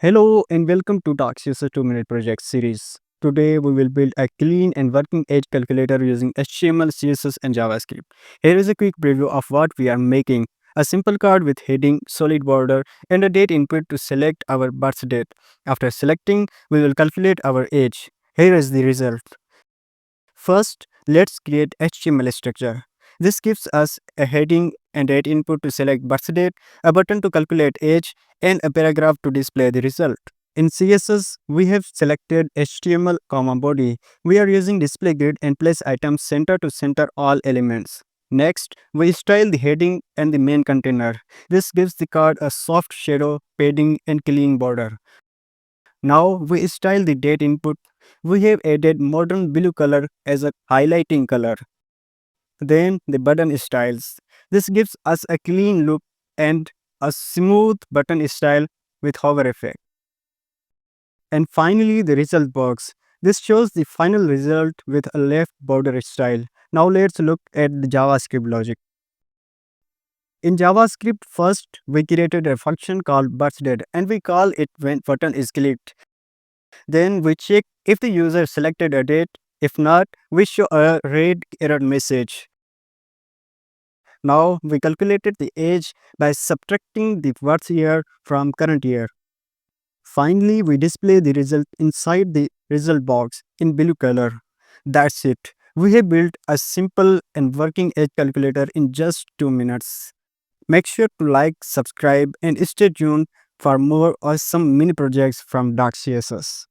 Hello and welcome to Talks User 2-Minute Project series. Today we will build a clean and working edge calculator using HTML, CSS and JavaScript. Here is a quick preview of what we are making. A simple card with heading, solid border and a date input to select our birth date. After selecting, we will calculate our age. Here is the result. First, let's create HTML structure. This gives us a heading and date input to select birth date, a button to calculate age, and a paragraph to display the result. In CSS, we have selected HTML, body. We are using display grid and place items center to center all elements. Next, we style the heading and the main container. This gives the card a soft shadow, padding, and clean border. Now we style the date input. We have added modern blue color as a highlighting color. Then the button styles. This gives us a clean look and a smooth button style with hover effect. And finally the result box. This shows the final result with a left border style. Now let's look at the JavaScript logic. In JavaScript, first we created a function called birthdate and we call it when button is clicked. Then we check if the user selected a date. If not, we show a red error message. Now we calculated the age by subtracting the birth year from current year. Finally, we display the result inside the result box in blue color. That's it. We have built a simple and working age calculator in just 2 minutes. Make sure to like, subscribe and stay tuned for more awesome mini projects from Dark CSS.